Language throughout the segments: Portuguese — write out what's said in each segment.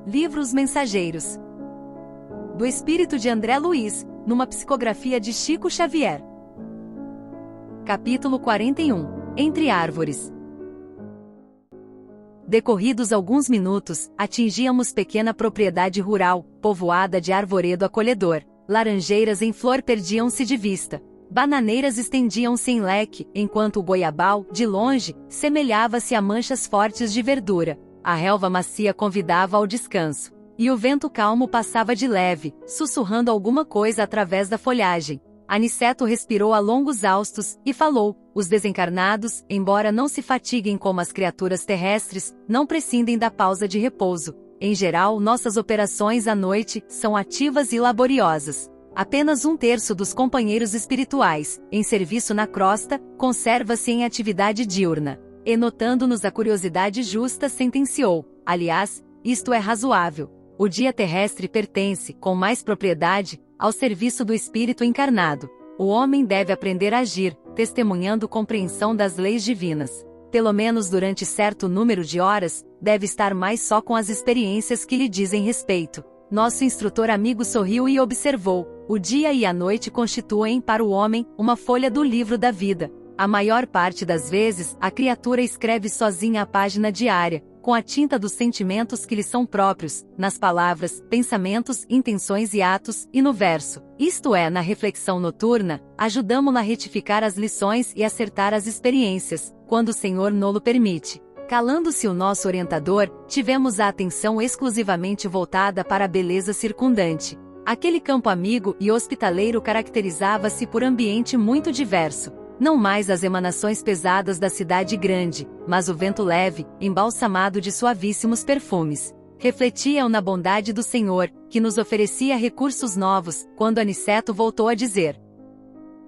Livros Mensageiros. Do espírito de André Luiz, numa psicografia de Chico Xavier. Capítulo 41. Entre árvores. Decorridos alguns minutos, atingíamos pequena propriedade rural, povoada de arvoredo acolhedor. Laranjeiras em flor perdiam-se de vista. Bananeiras estendiam-se em leque, enquanto o goiabal, de longe, semelhava-se a manchas fortes de verdura. A relva macia convidava ao descanso. E o vento calmo passava de leve, sussurrando alguma coisa através da folhagem. Aniceto respirou a longos haustos, e falou: os desencarnados, embora não se fatiguem como as criaturas terrestres, não prescindem da pausa de repouso. Em geral, nossas operações à noite são ativas e laboriosas. Apenas 1/3 dos companheiros espirituais, em serviço na crosta, conserva-se em atividade diurna. E notando-nos a curiosidade justa, sentenciou: aliás, isto é razoável. O dia terrestre pertence, com mais propriedade, ao serviço do espírito encarnado. O homem deve aprender a agir, testemunhando compreensão das leis divinas. Pelo menos durante certo número de horas, deve estar mais só com as experiências que lhe dizem respeito. Nosso instrutor amigo sorriu e observou: o dia e a noite constituem para o homem uma folha do livro da vida. A maior parte das vezes, a criatura escreve sozinha a página diária, com a tinta dos sentimentos que lhe são próprios, nas palavras, pensamentos, intenções e atos, e no verso, isto é, na reflexão noturna, ajudamo-la a retificar as lições e acertar as experiências, quando o Senhor nolo permite. Calando-se o nosso orientador, tivemos a atenção exclusivamente voltada para a beleza circundante. Aquele campo amigo e hospitaleiro caracterizava-se por ambiente muito diverso. Não mais as emanações pesadas da cidade grande, mas o vento leve, embalsamado de suavíssimos perfumes. Refletiam na bondade do Senhor, que nos oferecia recursos novos, quando Aniceto voltou a dizer: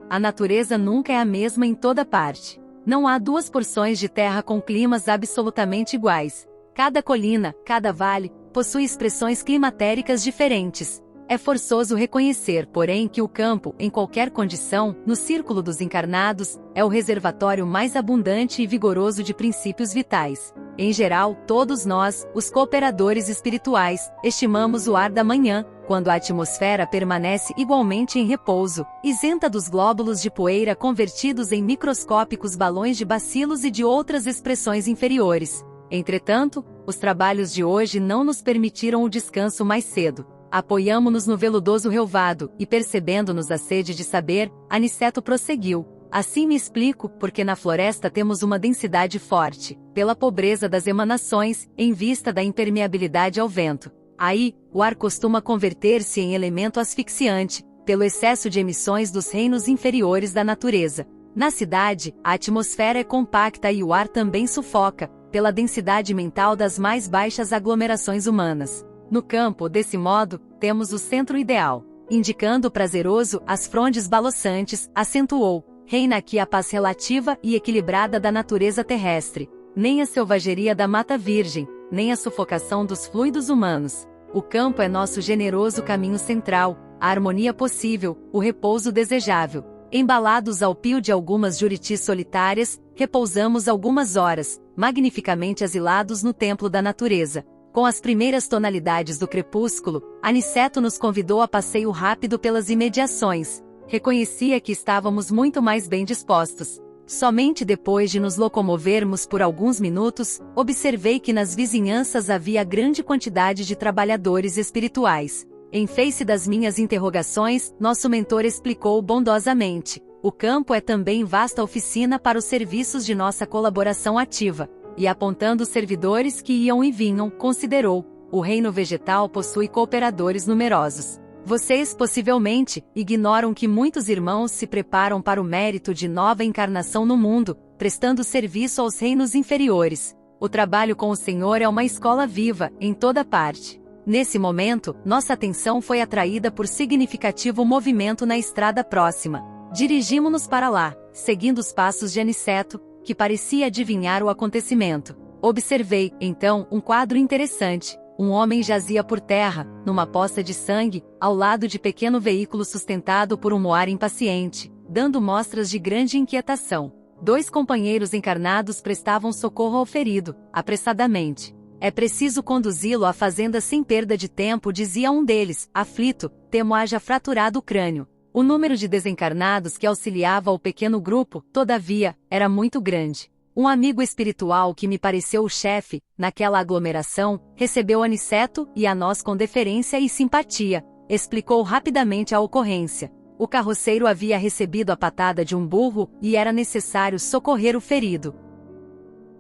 a natureza nunca é a mesma em toda parte. Não há duas porções de terra com climas absolutamente iguais. Cada colina, cada vale, possui expressões climatéricas diferentes. É forçoso reconhecer, porém, que o campo, em qualquer condição, no círculo dos encarnados, é o reservatório mais abundante e vigoroso de princípios vitais. Em geral, todos nós, os cooperadores espirituais, estimamos o ar da manhã, quando a atmosfera permanece igualmente em repouso, isenta dos glóbulos de poeira convertidos em microscópicos balões de bacilos e de outras expressões inferiores. Entretanto, os trabalhos de hoje não nos permitiram o descanso mais cedo. Apoiamo-nos no veludoso relvado, e percebendo-nos a sede de saber, Aniceto prosseguiu: assim me explico porque na floresta temos uma densidade forte, pela pobreza das emanações, em vista da impermeabilidade ao vento. Aí, o ar costuma converter-se em elemento asfixiante, pelo excesso de emissões dos reinos inferiores da natureza. Na cidade, a atmosfera é compacta e o ar também sufoca, pela densidade mental das mais baixas aglomerações humanas. No campo, desse modo, temos o centro ideal. Indicando prazeroso as frondes balançantes, acentuou: reina aqui a paz relativa e equilibrada da natureza terrestre. Nem a selvageria da mata virgem, nem a sufocação dos fluidos humanos. O campo é nosso generoso caminho central, a harmonia possível, o repouso desejável. Embalados ao pio de algumas juritis solitárias, repousamos algumas horas, magnificamente asilados no templo da natureza. Com as primeiras tonalidades do crepúsculo, Aniceto nos convidou a passeio rápido pelas imediações. Reconhecia que estávamos muito mais bem dispostos. Somente depois de nos locomovermos por alguns minutos, observei que nas vizinhanças havia grande quantidade de trabalhadores espirituais. Em face das minhas interrogações, nosso mentor explicou bondosamente: o campo é também vasta oficina para os serviços de nossa colaboração ativa. E apontando os servidores que iam e vinham, considerou: o reino vegetal possui cooperadores numerosos. Vocês, possivelmente, ignoram que muitos irmãos se preparam para o mérito de nova encarnação no mundo, prestando serviço aos reinos inferiores. O trabalho com o Senhor é uma escola viva, em toda parte. Nesse momento, nossa atenção foi atraída por significativo movimento na estrada próxima. Dirigimo-nos para lá, seguindo os passos de Aniceto, que parecia adivinhar o acontecimento. Observei, então, um quadro interessante. Um homem jazia por terra, numa poça de sangue, ao lado de pequeno veículo sustentado por um moar impaciente, dando mostras de grande inquietação. 2 companheiros encarnados prestavam socorro ao ferido, apressadamente. É preciso conduzi-lo à fazenda sem perda de tempo, dizia um deles, aflito, temo haja fraturado o crânio. O número de desencarnados que auxiliava o pequeno grupo, todavia, era muito grande. Um amigo espiritual que me pareceu o chefe, naquela aglomeração, recebeu Aniceto e a nós com deferência e simpatia. Explicou rapidamente a ocorrência. O carroceiro havia recebido a patada de um burro e era necessário socorrer o ferido.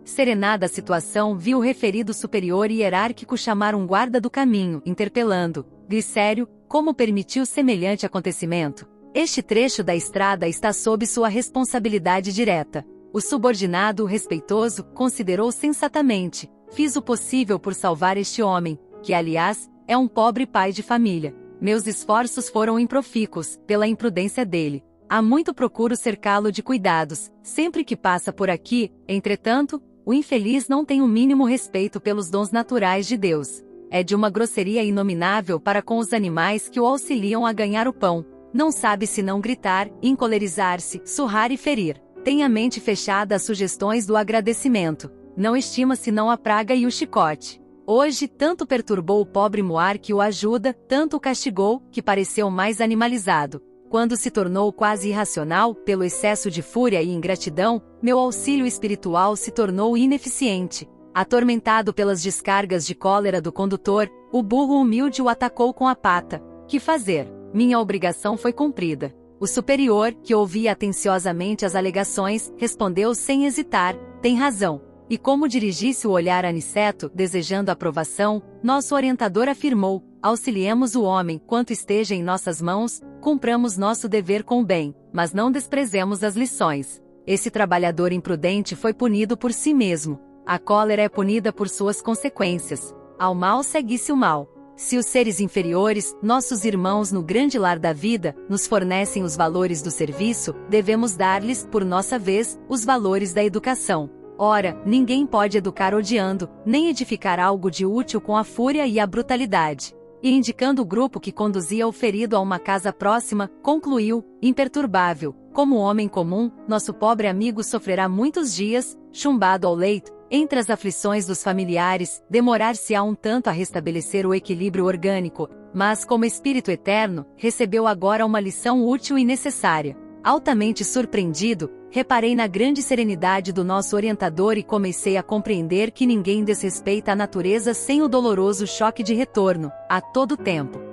Serenada a situação, viu o referido superior hierárquico chamar um guarda do caminho, interpelando: Glicério, como permitiu semelhante acontecimento? Este trecho da estrada está sob sua responsabilidade direta. O subordinado, respeitoso, considerou sensatamente: fiz o possível por salvar este homem, que, aliás, é um pobre pai de família. Meus esforços foram improfícuos, pela imprudência dele. Há muito procuro cercá-lo de cuidados, sempre que passa por aqui, entretanto, o infeliz não tem o mínimo respeito pelos dons naturais de Deus. É de uma grosseria inominável para com os animais que o auxiliam a ganhar o pão. Não sabe senão gritar, encolerizar-se, surrar e ferir. Tem a mente fechada às sugestões do agradecimento. Não estima senão a praga e o chicote. Hoje, tanto perturbou o pobre Moar que o ajuda, tanto o castigou, que pareceu mais animalizado. Quando se tornou quase irracional, pelo excesso de fúria e ingratidão, meu auxílio espiritual se tornou ineficiente. Atormentado pelas descargas de cólera do condutor, o burro humilde o atacou com a pata. Que fazer? Minha obrigação foi cumprida. O superior, que ouvia atenciosamente as alegações, respondeu sem hesitar: tem razão. E como dirigisse o olhar a Aniceto, desejando aprovação, nosso orientador afirmou: auxiliemos o homem quanto esteja em nossas mãos, cumpramos nosso dever com bem, mas não desprezemos as lições. Esse trabalhador imprudente foi punido por si mesmo. A cólera é punida por suas consequências. Ao mal segue-se o mal. Se os seres inferiores, nossos irmãos no grande lar da vida, nos fornecem os valores do serviço, devemos dar-lhes, por nossa vez, os valores da educação. Ora, ninguém pode educar odiando, nem edificar algo de útil com a fúria e a brutalidade. E indicando o grupo que conduzia o ferido a uma casa próxima, concluiu, imperturbável: como homem comum, nosso pobre amigo sofrerá muitos dias, chumbado ao leito, entre as aflições dos familiares, demorar-se-á um tanto a restabelecer o equilíbrio orgânico, mas como espírito eterno, recebeu agora uma lição útil e necessária. Altamente surpreendido, reparei na grande serenidade do nosso orientador e comecei a compreender que ninguém desrespeita a natureza sem o doloroso choque de retorno, a todo tempo.